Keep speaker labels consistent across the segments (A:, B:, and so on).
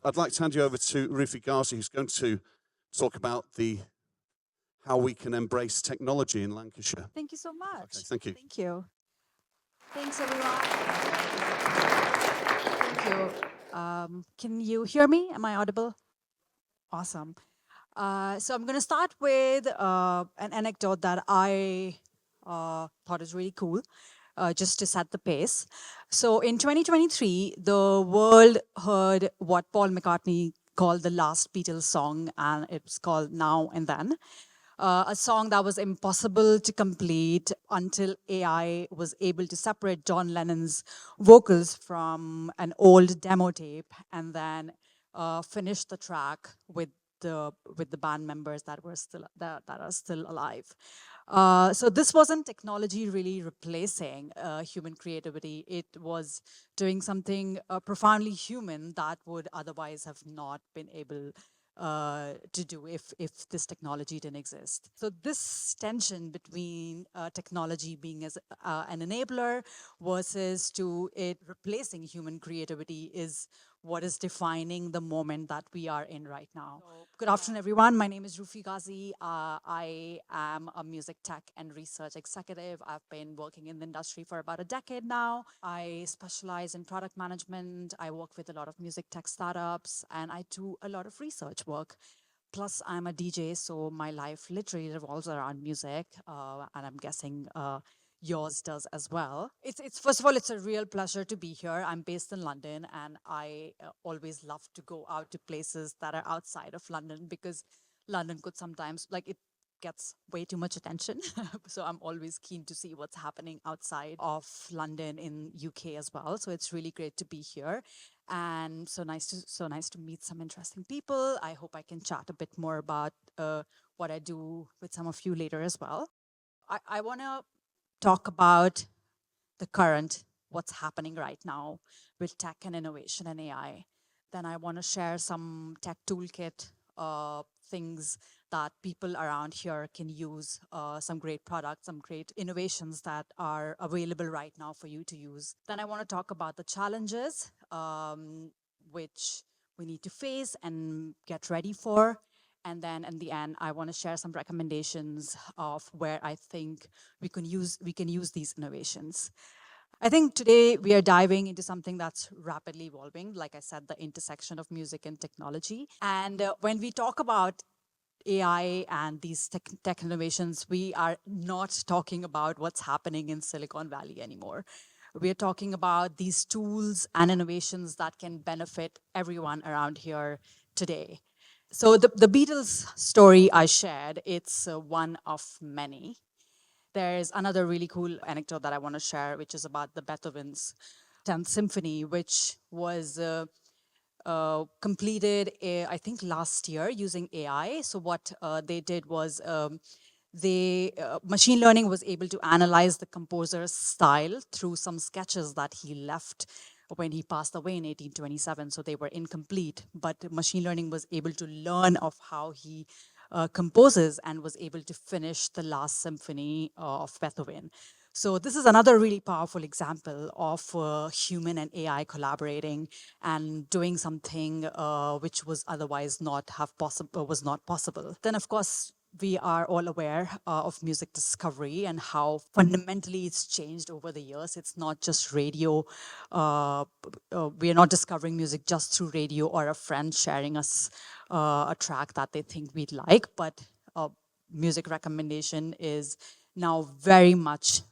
A: I'd like to hand you over to Rufy Ghazi, who's going to talk about how we can embrace technology in Lancashire.
B: Thank you so much.
A: Okay, thank you.
B: Thank you. Thanks, everyone. Thank you. Can you hear me? Am I audible? Awesome. So I'm going to start with an anecdote that I thought is really cool, just to set the pace. So in 2023, the world heard what Paul McCartney called the last Beatles song, and it's called Now and Then. A song that was impossible to complete until AI was able to separate John Lennon's vocals from an old demo tape and then finish the track with the band members that are still alive. So this wasn't technology really replacing human creativity. It was doing something profoundly human that would otherwise have not been able to do if this technology didn't exist. So this tension between technology being as an enabler versus to it replacing human creativity is what is defining the moment that we are in right now. So, good afternoon, everyone. My name is Rufy Ghazi. I am a music tech and research executive. I've been working in the industry for about a decade now. I specialize in product management. I work with a lot of music tech startups, and I do a lot of research work. Plus, I'm a DJ, so my life literally revolves around music, and I'm guessing yours does as well. It's first of all, it's a real pleasure to be here. I'm based in London, and I always love to go out to places that are outside of London because London could sometimes, like, it gets way too much attention. So I'm always keen to see what's happening outside of London in UK as well. So it's really great to be here. And so nice to meet some interesting people. I hope I can chat a bit more about what I do with some of you later as well. I want to talk about the current, what's happening right now with tech and innovation and AI. Then I want to share some Tech Toolkit things that people around here can use, some great products, some great innovations that are available right now for you to use. Then I want to talk about the challenges which we need to face and get ready for. And then in the end, I want to share some recommendations of where I think we can use these innovations. I think today we are diving into something that's rapidly evolving, like I said, the intersection of music and technology. And when we talk about AI and these tech innovations, we are not talking about what's happening in Silicon Valley anymore. We are talking about these tools and innovations that can benefit everyone around here today. So the Beatles story I shared, it's one of many. There's another really cool anecdote that I want to share, which is about the Beethoven's 10th Symphony, which was completed, I think, last year using AI. So what they did was machine learning was able to analyze the composer's style through some sketches that he left when he passed away in 1827. So they were incomplete, but machine learning was able to learn of how he composes and was able to finish the last symphony of Beethoven. So this is another really powerful example of human and AI collaborating and doing something which was otherwise not possible. Then, of course, we are all aware of music discovery and how fundamentally it's changed over the years. It's not just radio. We are not discovering music just through radio or a friend sharing us a track that they think we'd like, but music recommendation is now very much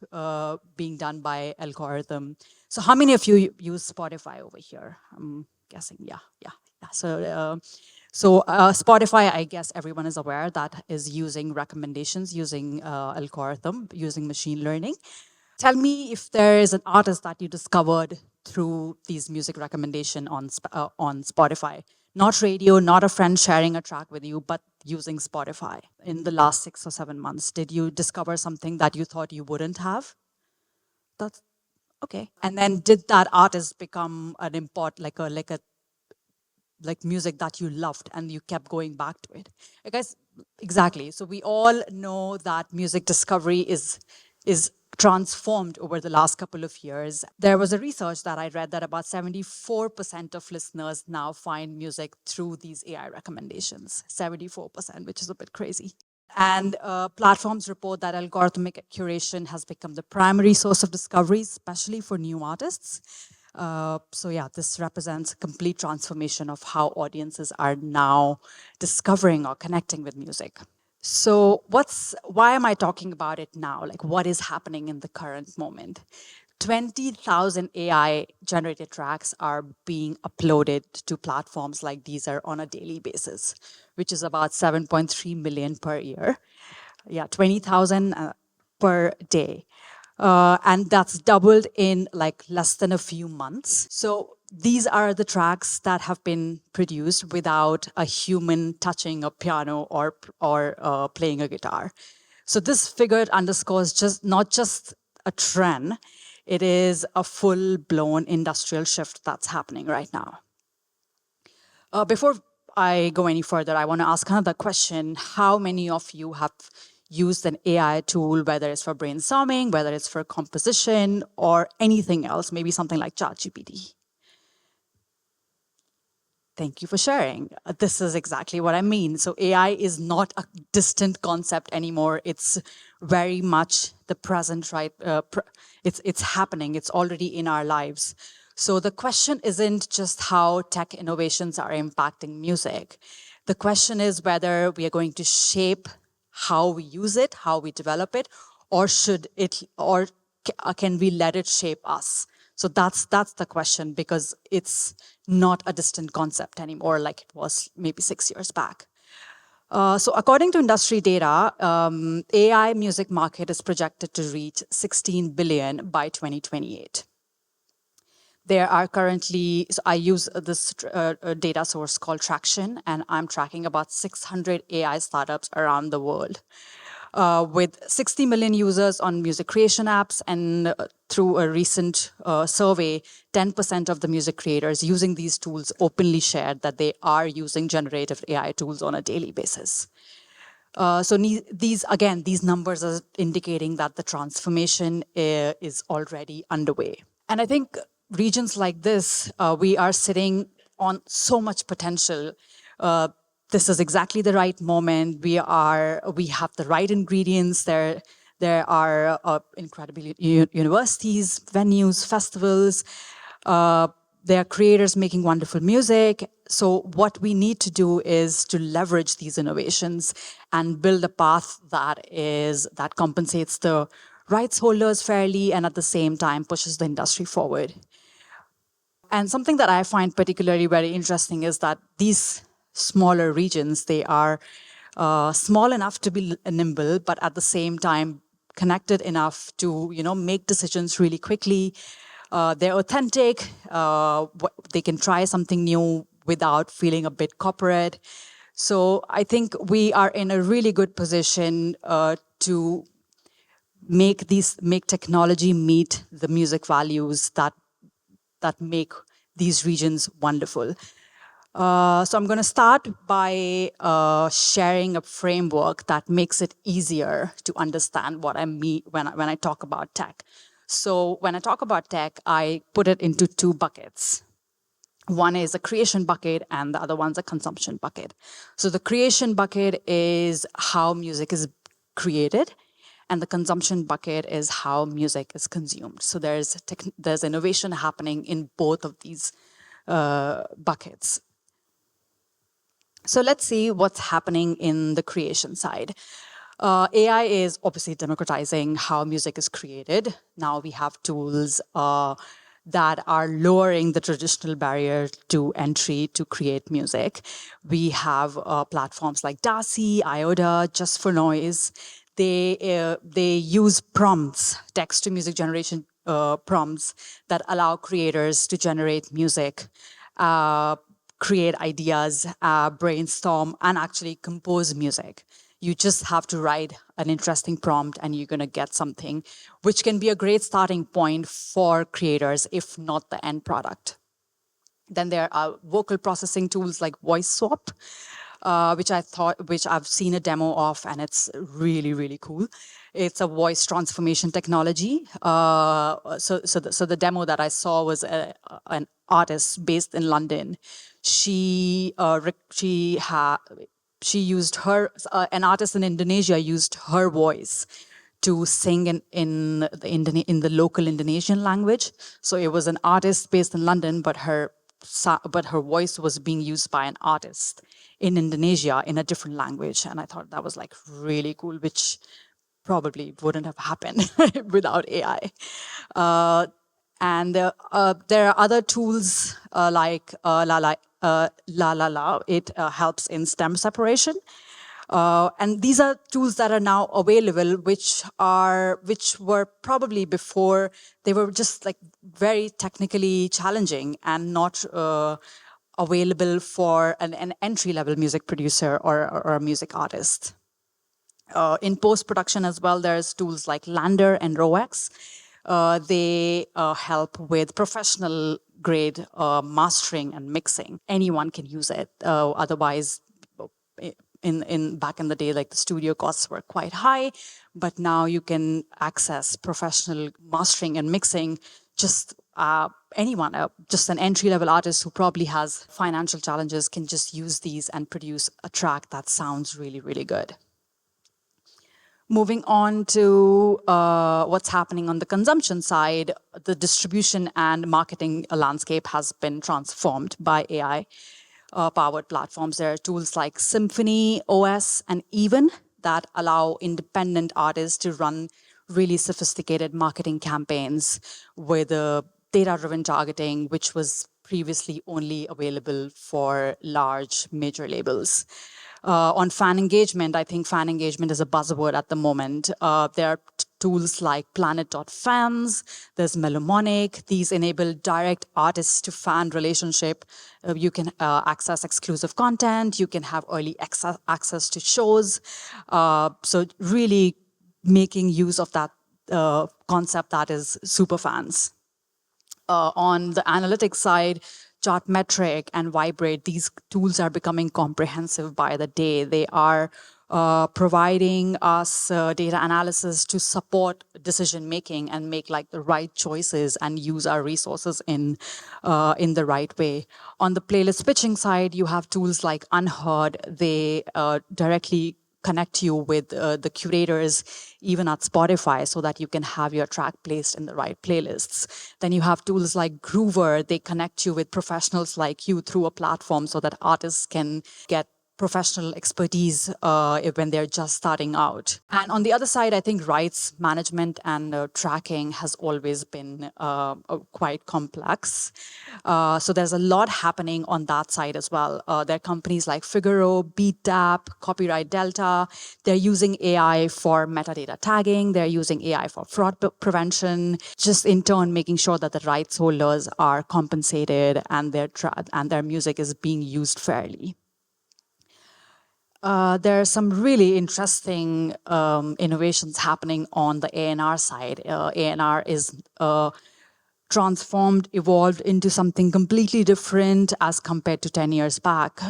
B: being done by algorithm. So how many of you use Spotify over here? I'm guessing, yeah. So Spotify, I guess everyone is aware that is using recommendations, using algorithm, using machine learning. Tell me if there is an artist that you discovered through these music recommendation on Spotify. Not radio, not a friend sharing a track with you, but using Spotify. In the last 6 or 7 months, did you discover something that you thought you wouldn't have? That's okay. And then did that artist become an like music that you loved and you kept going back to it? I guess exactly. So we all know that music discovery is transformed over the last couple of years. There was a research that I read that about 74% of listeners now find music through these AI recommendations. 74%, which is a bit crazy. And platforms report that algorithmic curation has become the primary source of discovery, especially for new artists. So yeah, this represents a complete transformation of how audiences are now discovering or connecting with music. So why am I talking about it now? Like, what is happening in the current moment? 20,000 AI generated tracks are being uploaded to platforms like Deezer on a daily basis, which is about 7.3 million per year. Yeah, 20,000 per day. And that's doubled in like less than a few months. So these are the tracks that have been produced without a human touching a piano or playing a guitar. So this figure underscores not just a trend, it is a full-blown industrial shift that's happening right now. Before I go any further, I want to ask another question. How many of you have used an AI tool, whether it's for brainstorming, whether it's for composition, or anything else, maybe something like ChatGPT? Thank you for sharing. This is exactly what I mean. So AI is not a distant concept anymore. It's very much the present, right? It's happening. It's already in our lives. So the question isn't just how tech innovations are impacting music. The question is whether we are going to shape how we use it, how we develop it, or can we let it shape us? So that's the question, because it's not a distant concept anymore like it was maybe 6 years back. So according to industry data, AI music market is projected to reach 16 billion by 2028. There are currently, so I use this data source called Traction, and I'm tracking about 600 AI startups around the world. With 60 million users on music creation apps, and through a recent survey, 10% of the music creators using these tools openly shared that they are using generative AI tools on a daily basis. So these numbers are indicating that the transformation is already underway. And I think regions like this, we are sitting on so much potential. This is exactly the right moment. We have the right ingredients. There are incredible universities, venues, festivals. There are creators making wonderful music. So what we need to do is to leverage these innovations and build a path that compensates the rights holders fairly and at the same time pushes the industry forward. And something that I find particularly very interesting is that these smaller regions, they are small enough to be nimble, but at the same time connected enough to make decisions really quickly. They're authentic. They can try something new without feeling a bit corporate. So I think we are in a really good position to make technology meet the music values that make these regions wonderful. So I'm going to start by sharing a framework that makes it easier to understand what I mean when I talk about tech. So when I talk about tech, I put it into two buckets. One is a creation bucket and the other one's a consumption bucket. So the creation bucket is how music is created, and the consumption bucket is how music is consumed. So there's innovation happening in both of these buckets. So let's see what's happening in the creation side. AI is obviously democratizing how music is created. Now we have tools that are lowering the traditional barrier to entry to create music. We have platforms like DASI, IOTA, Just for Noise. They use prompts, text to music generation prompts that allow creators to generate music, create ideas, brainstorm, and actually compose music. You just have to write an interesting prompt and you're going to get something, which can be a great starting point for creators, if not the end product. Then there are vocal processing tools like Voice Swap, which I've seen a demo of, and it's really, really cool. It's a voice transformation technology. So the demo that I saw was an artist based in London. She used an artist in Indonesia used her voice to sing in the local Indonesian language. So it was an artist based in London, but her voice was being used by an artist in Indonesia in a different language. And I thought that was like really cool, which probably wouldn't have happened without AI. And there are other tools like La. It helps in stem separation. And these are tools that are now available, which were probably before, they were just like very technically challenging and not available for an entry-level music producer or a music artist. In post-production as well, there's tools like Lander and ROX. They help with professional grade mastering and mixing. Anyone can use it. Otherwise, back in the day, like the studio costs were quite high, but now you can access professional mastering and mixing. Just anyone, just an entry-level artist who probably has financial challenges can just use these and produce a track that sounds really, really good. Moving on to what's happening on the consumption side, the distribution and marketing landscape has been transformed by AI powered platforms. There are tools like Symphony, OS, and Even that allow independent artists to run really sophisticated marketing campaigns with data-driven targeting, which was previously only available for large major labels. On fan engagement, I think fan engagement is a buzzword at the moment. There are tools like Planet.fans, there's Melomonic. These enable direct artist to fan relationship. You can access exclusive content. You can have early access to shows. So really making use of that concept that is super fans. On the analytics side, Chartmetric and Vibrate, these tools are becoming comprehensive by the day. They are providing us data analysis to support decision making and make like the right choices and use our resources in the right way. On the playlist pitching side, you have tools like Unheard. They directly connect you with the curators, even at Spotify, so that you can have your track placed in the right playlists. Then you have tools like Groover. They connect you with professionals like you through a platform so that artists can get professional expertise when they're just starting out. And on the other side, I think rights management and tracking has always been quite complex. So there's a lot happening on that side as well. There are companies like Figaro, BeatTap, Copyright Delta. They're using AI for metadata tagging. They're using AI for fraud prevention, just in turn making sure that the rights holders are compensated and their music is being used fairly. There are some really interesting innovations happening on the A&R side. A&R is transformed, evolved into something completely different as compared to 10 years back.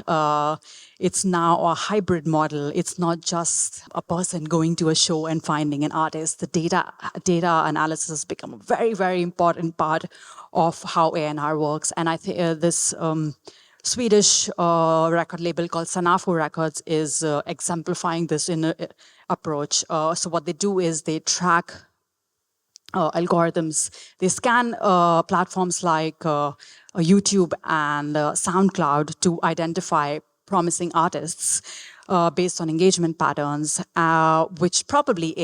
B: It's now a hybrid model. It's not just a person going to a show and finding an artist. The data analysis has become a very, very important part of how A&R works. And I think this Swedish record label called Sanafo Records is exemplifying this approach. So what they do is they track algorithms. They scan platforms like YouTube and SoundCloud to identify promising artists based on engagement patterns, which probably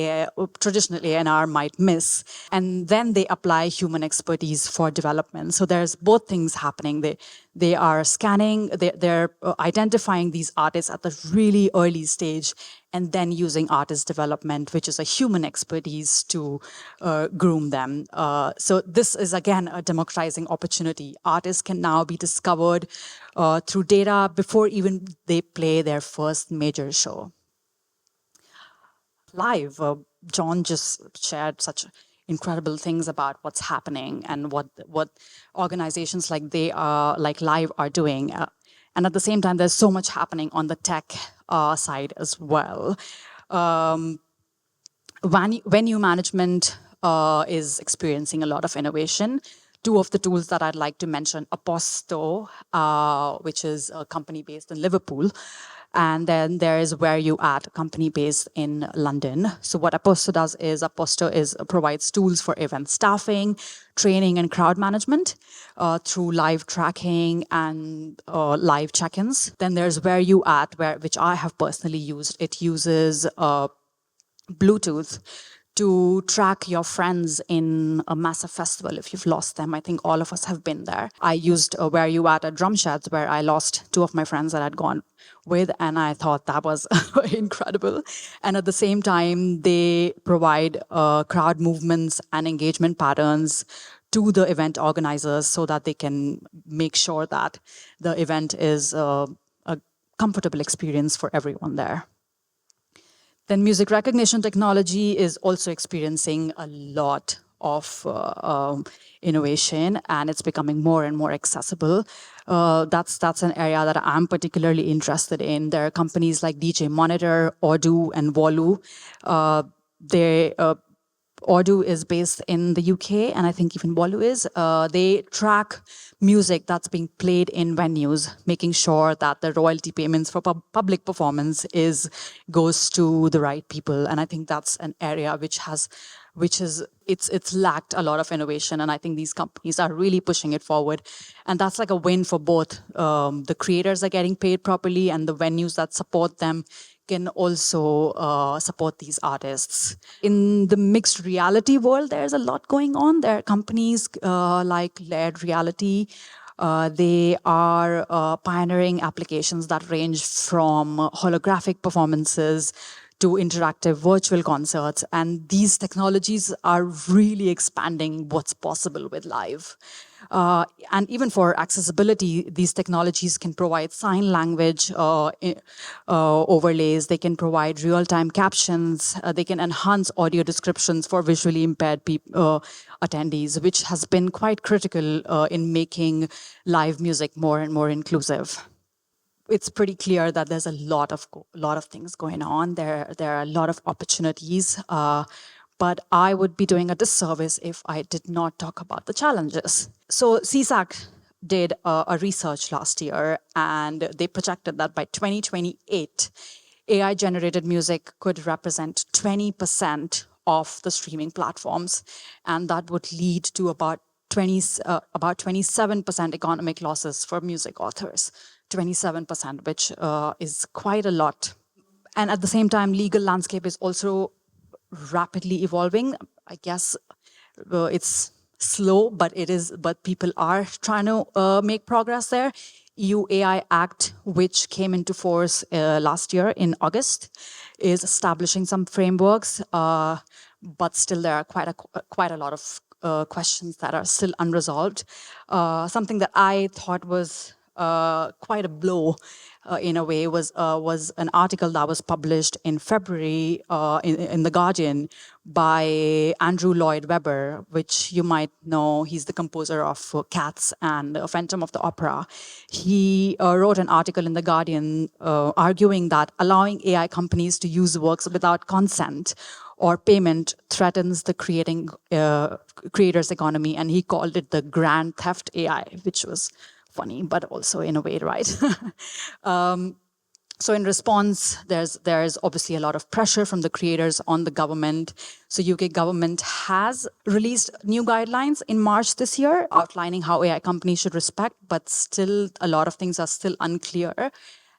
B: traditional A&R might miss. And then they apply human expertise for development. So there's both things happening. They are scanning, they're identifying these artists at the really early stage, and then using artist development, which is a human expertise to groom them. So this is, again, a democratizing opportunity. Artists can now be discovered through data before even they play their first major show. Live, John just shared such incredible things about what's happening and what organizations like Live are doing. And at the same time, there's so much happening on the tech side as well. venue management is experiencing a lot of innovation. Two of the tools that I'd like to mention, Aposto, which is a company based in Liverpool, and then there is Where You At, a company based in London. So what Aposto does is provides tools for event staffing, training, and crowd management through live tracking and live check-ins. Then there's Where You At, which I have personally used. It uses Bluetooth to track your friends in a massive festival if you've lost them. I think all of us have been there. I used Where You At Drumsheds, where I lost two of my friends that I'd gone with, and I thought that was incredible. And at the same time, they provide crowd movements and engagement patterns to the event organizers so that they can make sure that the event is a comfortable experience for everyone there. Then music recognition technology is also experiencing a lot of innovation, and it's becoming more and more accessible. That's an area that I'm particularly interested in. There are companies like DJ Monitor, Odoo, and Volu. Odoo is based in the UK, and I think even Wolu is. They track music that's being played in venues, making sure that the royalty payments for public performance goes to the right people. And I think that's an area it's lacked a lot of innovation, and I think these companies are really pushing it forward. And that's like a win for both. The creators are getting paid properly, and the venues that support them can also support these artists. In the mixed reality world, there's a lot going on. There are companies like Layered Reality. They are pioneering applications that range from holographic performances to interactive virtual concerts. And these technologies are really expanding what's possible with live. And even for accessibility, these technologies can provide sign language overlays. They can provide real-time captions. They can enhance audio descriptions for visually impaired attendees, which has been quite critical in making live music more and more inclusive. It's pretty clear that there's a lot of things going on. There are a lot of opportunities. But I would be doing a disservice if I did not talk about the challenges. So CSAC did a research last year, and they projected that by 2028, AI-generated music could represent 20% of the streaming platforms, and that would lead to about 27% economic losses for music authors. 27%, which is quite a lot. And at the same time, legal landscape is also rapidly evolving. I guess it's slow, but people are trying to make progress there. EU AI Act, which came into force last year in August, is establishing some frameworks, but still there are quite a lot of questions that are still unresolved. Something that I thought was quite a blow in a way was an article that was published in February in The Guardian by Andrew Lloyd Webber, which you might know. He's the composer of Cats and Phantom of the Opera. He wrote an article in The Guardian arguing that allowing AI companies to use works without consent or payment threatens the creator's economy, and he called it the grand theft AI, which was funny, but also in a way, right? So in response, there's obviously a lot of pressure from the creators on the government. So UK government has released new guidelines in March this year, outlining how AI companies should respect, but still a lot of things are still unclear,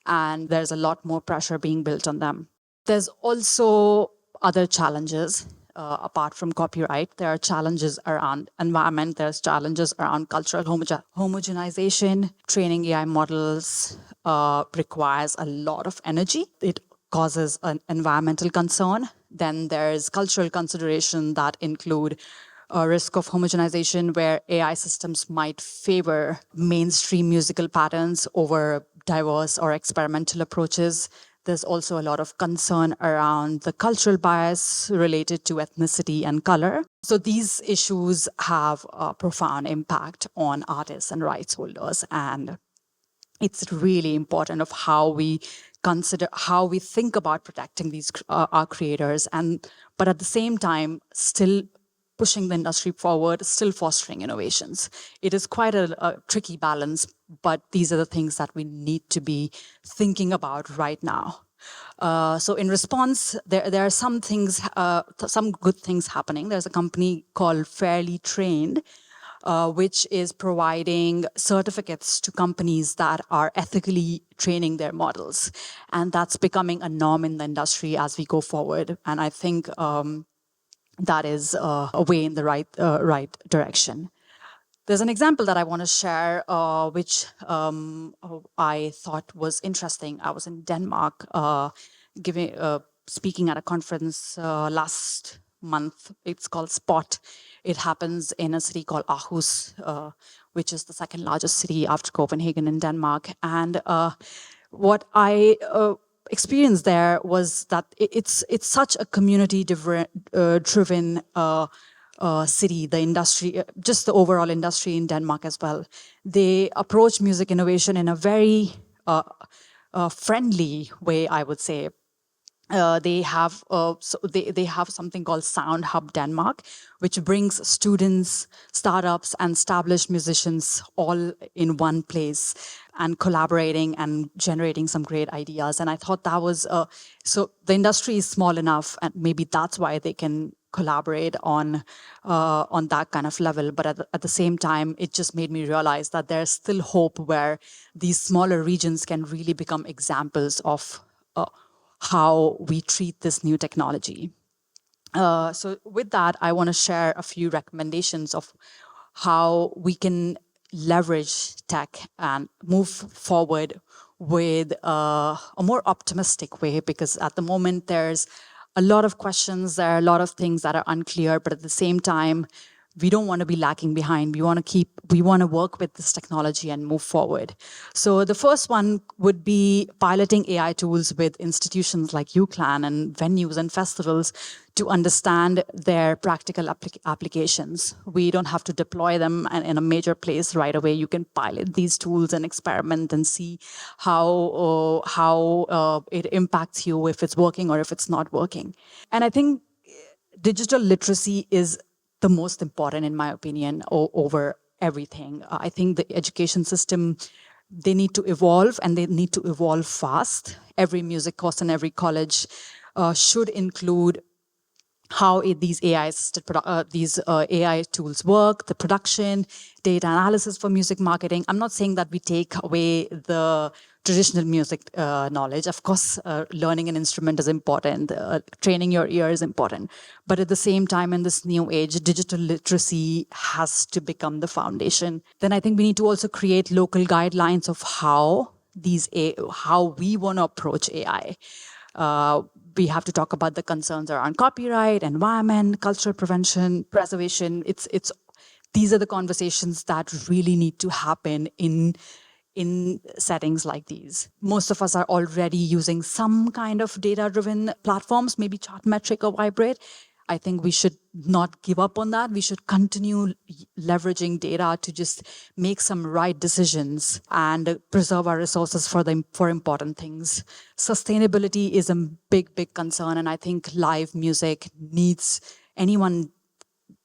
B: and there's a lot more pressure being built on them. There's also other challenges. Apart from copyright, there are challenges around environment, there's challenges around cultural homogenization. Training AI models requires a lot of energy. It causes an environmental concern. Then there's cultural consideration that include a risk of homogenization, where AI systems might favor mainstream musical patterns over diverse or experimental approaches. There's also a lot of concern around the cultural bias related to ethnicity and color. So these issues have a profound impact on artists and rights holders, and it's really important of how we think about protecting these our creators, and but at the same time, still pushing the industry forward, still fostering innovations. It is quite a tricky balance, but these are the things that we need to be thinking about right now. So in response, there are some things, some good things happening. There's a company called Fairly Trained, which is providing certificates to companies that are ethically training their models. And that's becoming a norm in the industry as we go forward. And I think that is a way in the right direction. There's an example that I want to share, which I thought was interesting. I was in Denmark speaking at a conference last month. It's called Spot. It happens in a city called Aarhus, which is the second largest city after Copenhagen in Denmark. And what I experienced there was that it's such a community-driven city, the industry, just the overall industry in Denmark as well. They approach music innovation in a very friendly way, I would say. They have they have something called Sound Hub Denmark, which brings students, startups, and established musicians all in one place and collaborating and generating some great ideas. And I thought that was so the industry is small enough, and maybe that's why they can collaborate on that kind of level. But at the same time, it just made me realize that there's still hope where these smaller regions can really become examples of how we treat this new technology. So with that, I want to share a few recommendations of how we can leverage tech and move forward with a more optimistic way, because at the moment there's a lot of questions, there are a lot of things that are unclear, but at the same time, we don't want to be lacking behind. We want to work with this technology and move forward. So the first one would be piloting AI tools with institutions like UCLan and venues and festivals to understand their practical applications. We don't have to deploy them in a major place right away. You can pilot these tools and experiment and see how it impacts you, if it's working or if it's not working. And I think digital literacy is the most important, in my opinion, over everything. I think the education system, they need to evolve, and they need to evolve fast. Every music course and every college should include how these AI tools work, the production, data analysis for music marketing. I'm not saying that we take away the traditional music knowledge. Of course, learning an instrument is important, training your ear is important. But at the same time, in this new age, digital literacy has to become the foundation. Then I think we need to also create local guidelines of how we want to approach AI. We have to talk about the concerns around copyright, environment, cultural preservation. These are the conversations that really need to happen in settings like these. Most of us are already using some kind of data-driven platforms, maybe Chartmetric or Vibrate. I think we should not give up on that. We should continue leveraging data to just make some right decisions and preserve our resources for important things. Sustainability is a big concern, and I think live music needs, anyone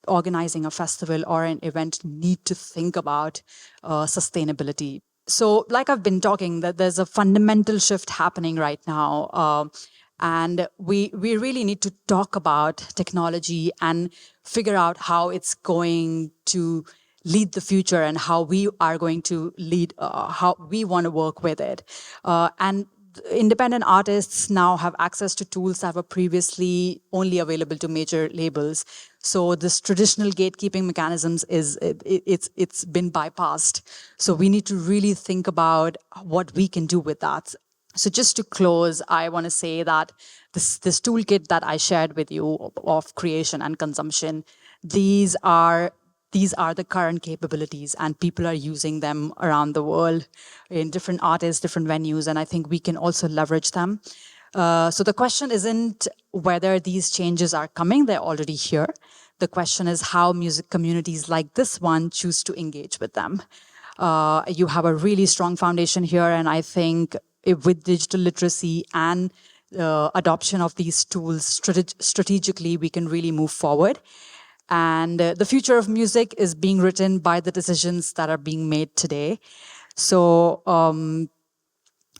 B: organizing a festival or an event need to think about sustainability. So like I've been talking, that there's a fundamental shift happening right now. And we really need to talk about technology and figure out how it's going to lead the future and how we are going to lead, how we want to work with it. And independent artists now have access to tools that were previously only available to major labels. So this traditional gatekeeping mechanisms it's been bypassed. So we need to really think about what we can do with that. So just to close, I want to say that this toolkit that I shared with you of creation and consumption, these are the current capabilities, and people are using them around the world in different artists, different venues, and I think we can also leverage them. So the question isn't whether these changes are coming, they're already here. The question is how music communities like this one choose to engage with them. You have a really strong foundation here, and I think with digital literacy and adoption of these tools strategically, we can really move forward. And the future of music is being written by the decisions that are being made today. So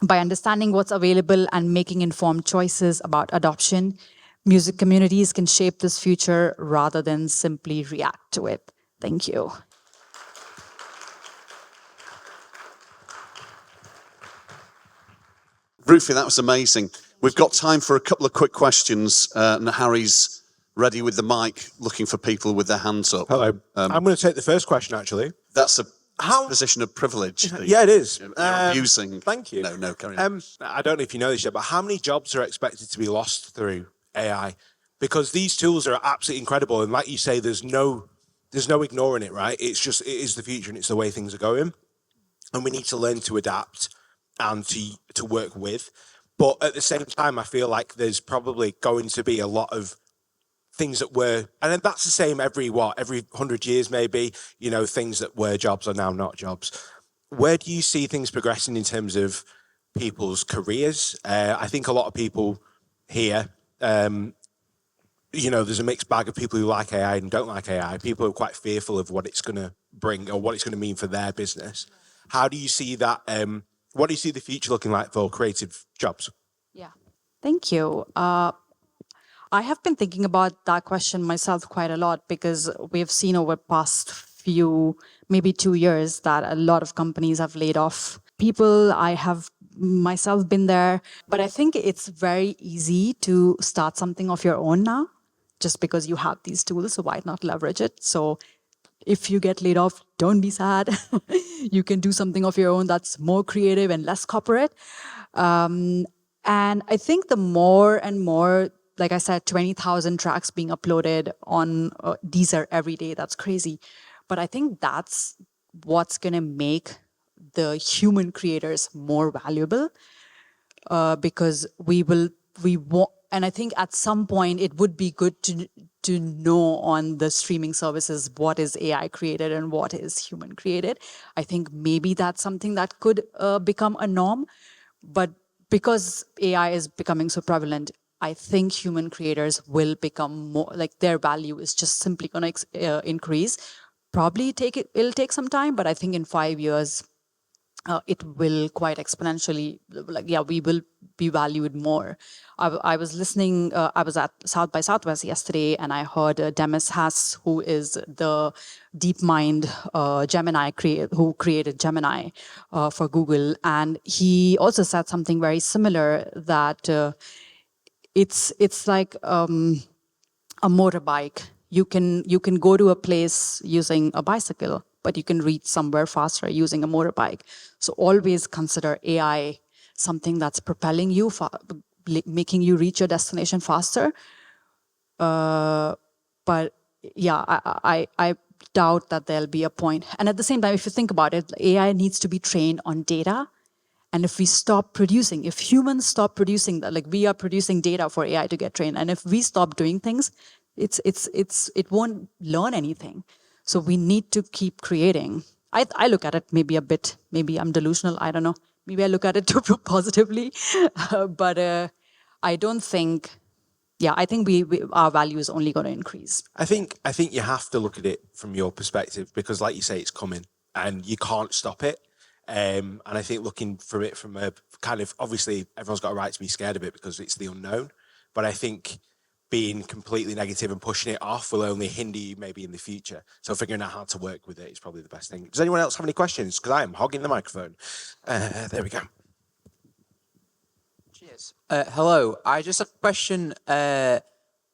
B: by understanding what's available and making informed choices about adoption, music communities can shape this future rather than simply react to it. Thank you.
A: Rufy, that was amazing. We've got time for a couple of quick questions. And Harry's ready with the mic, looking for people with their hands up.
C: Hello. I'm going to take the first question, actually.
A: That's a position of privilege.
C: Yeah, it is.
A: You're abusing.
C: Thank you.
A: No, carry on.
C: I don't know if you know this yet, but how many jobs are expected to be lost through AI? Because these tools are absolutely incredible, and like you say, there's no ignoring it, right? It is the future, and it's the way things are going, and we need to learn to adapt and to work with. But at the same time, I feel like there's probably going to be a lot of things that were, and then that's the same every 100 years maybe, things that were jobs are now not jobs. Where do you see things progressing in terms of people's careers? I think a lot of people here, there's a mixed bag of people who like AI and don't like AI. People are quite fearful of what it's going to bring or what it's going to mean for their business. How do you see that? What do you see the future looking like for creative jobs?
B: Yeah, thank you. I have been thinking about that question myself quite a lot, because we've seen over the past few, maybe 2 years, that a lot of companies have laid off people. I have myself been there, but I think it's very easy to start something of your own now, just because you have these tools, so why not leverage it? So if you get laid off, don't be sad. You can do something of your own that's more creative and less corporate. And I think the more and more, like I said, 20,000 tracks being uploaded on Deezer every day, that's crazy. But I think that's what's going to make the human creators more valuable, because we want, and I think at some point it would be good to know on the streaming services what is AI created and what is human created. I think maybe that's something that could become a norm. But because AI is becoming so prevalent, I think human creators will become more, like their value is just simply going to increase. Probably it'll take some time, but I think in 5 years, it will quite exponentially, we will be valued more. I was listening, I was at South by Southwest yesterday, and I heard Demis Haas, who is the DeepMind Gemini, who created Gemini for Google. And he also said something very similar, that it's like a motorbike. You can go to a place using a bicycle, but you can reach somewhere faster using a motorbike. So always consider AI something that's propelling you, making you reach your destination faster. But yeah, I doubt that there'll be a point. And at the same time, if you think about it, AI needs to be trained on data. And if we stop producing, if humans stop producing that, like we are producing data for AI to get trained, and if we stop doing things, it won't learn anything. So we need to keep creating. I look at it maybe a bit, maybe I'm delusional, I don't know. Maybe I look at it too positively, but I don't think, I think our value is only going to increase.
C: I think you have to look at it from your perspective, because like you say, it's coming and you can't stop it. And I think looking from it from a kind of, obviously everyone's got a right to be scared of it because it's the unknown, but I think being completely negative and pushing it off will only hinder you maybe in the future. So figuring out how to work with it is probably the best thing. Does anyone else have any questions? Because I am hogging the microphone. There we go.
D: Cheers. Hello. I just have a question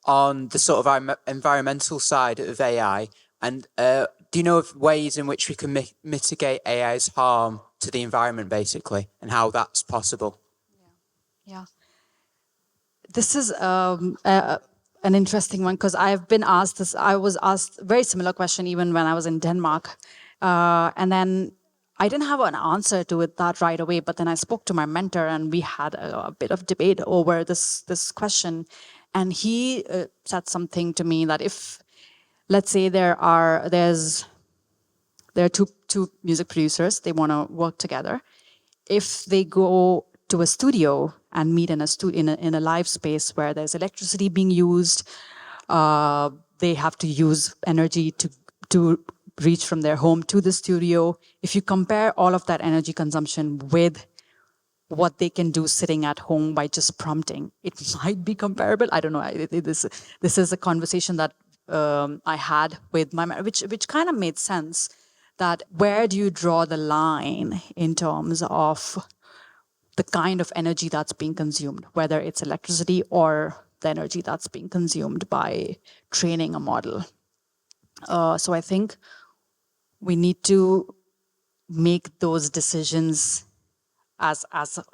D: on the sort of environmental side of AI. And do you know of ways in which we can mitigate AI's harm to the environment, basically, and how that's possible?
B: Yeah. This is an interesting one, because I've been asked this. I was asked a very similar question even when I was in Denmark. And then I didn't have an answer to it that right away, but then I spoke to my mentor and we had a bit of debate over this question. And he said something to me that if, let's say there are two music producers, they want to work together. If they go to a studio and meet in a live space where there's electricity being used. They have to use energy to reach from their home to the studio. If you compare all of that energy consumption with what they can do sitting at home by just prompting, it might be comparable. I don't know. This is a conversation that I had with my which kind of made sense. That where do you draw the line in terms of the kind of energy that's being consumed, whether it's electricity or the energy that's being consumed by training a model. So I think we need to make those decisions as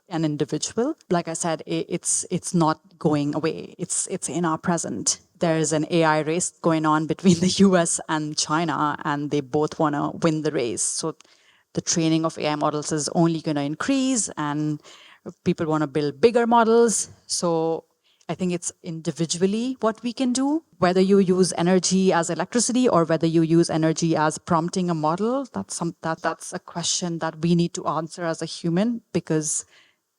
B: an individual. Like I said, it's not going away. It's in our present. There is an AI race going on between the US and China, and they both want to win the race. So the training of AI models is only going to increase, and people want to build bigger models. So I think it's individually what we can do. Whether you use energy as electricity or whether you use energy as prompting a model, that's a question that we need to answer as a human, because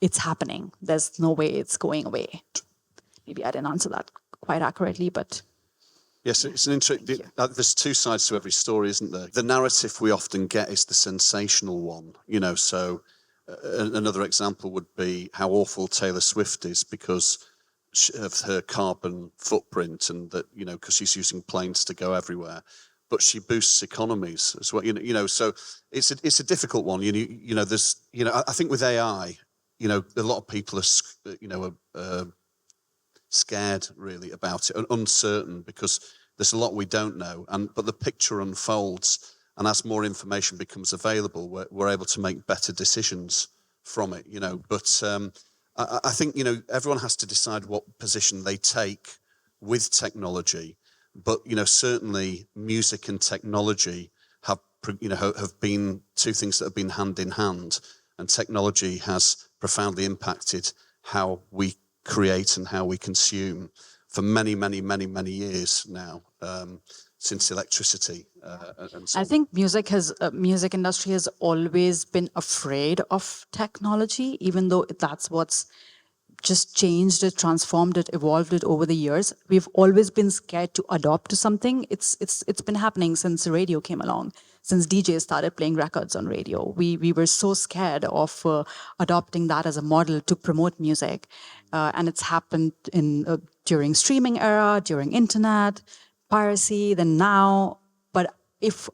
B: it's happening. There's no way it's going away. Maybe I didn't answer that quite accurately, but...
A: Yes, it's an interesting. There's two sides to every story, isn't there? The narrative we often get is the sensational one, you know. So another example would be how awful Taylor Swift is because of her carbon footprint, and that, you know, because she's using planes to go everywhere, but she boosts economies as well. You know, so it's a difficult one. You know, there's, you know, I think with AI, you know, a lot of people are, you know, scared really about it and uncertain because there's a lot we don't know, but the picture unfolds, and as more information becomes available, we're able to make better decisions from it, you know. But I think, you know, everyone has to decide what position they take with technology, but, you know, certainly music and technology have been two things that have been hand in hand, and technology has profoundly impacted how we create and how we consume for many, many, many, many years now, since electricity. And so
B: I think music industry has always been afraid of technology, even though that's what's just changed it, transformed it, evolved it over the years. We've always been scared to adopt to something. It's been happening since the radio came along, since DJs started playing records on radio. We were so scared of adopting that as a model to promote music, and it's happened in during streaming era, during internet, piracy, then now. But if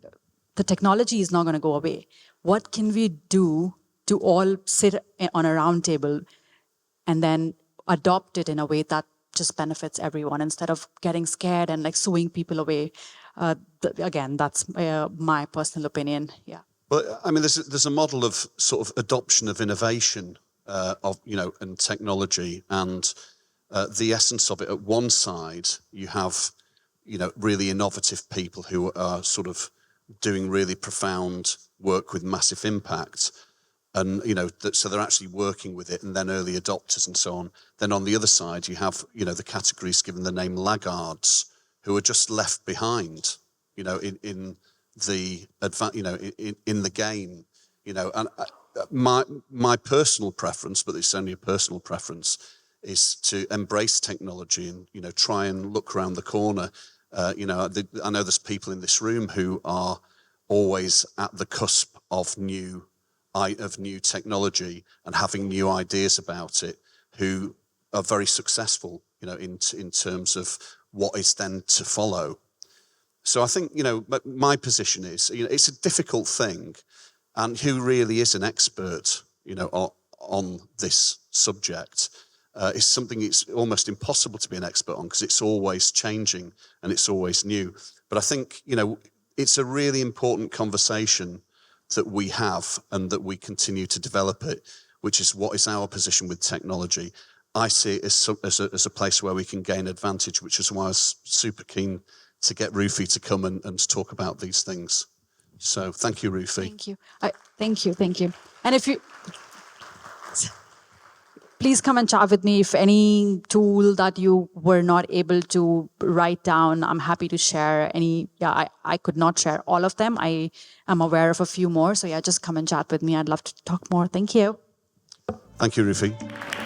B: the technology is not going to go away, what can we do to all sit on a round table and then adopt it in a way that just benefits everyone, instead of getting scared and like suing people away? Again, that's my personal opinion. Yeah.
A: But I mean, there's a model of sort of adoption of innovation, of, you know, and technology, and the essence of it. At one side, you have, you know, really innovative people who are sort of doing really profound work with massive impact. And, you know, so they're actually working with it, and then early adopters and so on. Then on the other side, you have, you know, the categories given the name laggards, who are just left behind, you know, in the in the game, you know. And my personal preference, but it's only a personal preference, is to embrace technology and, you know, try and look around the corner. You know, I know there's people in this room who are always at the cusp of new technology and having new ideas about it, who are very successful, you know, in terms of what is then to follow. So I think, you know, my position is, you know, it's a difficult thing, and who really is an expert, you know, on this subject is something it's almost impossible to be an expert on, because it's always changing and it's always new. But I think, you know, it's a really important conversation that we have, and that we continue to develop it, which is what is our position with technology. I see it as a place where we can gain advantage, which is why I was super keen to get Rufy to come and talk about these things. So thank you, Rufy.
B: Thank you. Thank you. And if you... Please come and chat with me if any tool that you were not able to write down, I'm happy to share any. Yeah, I could not share all of them. I am aware of a few more. So yeah, just come and chat with me. I'd love to talk more. Thank you.
A: Thank you, Rufy.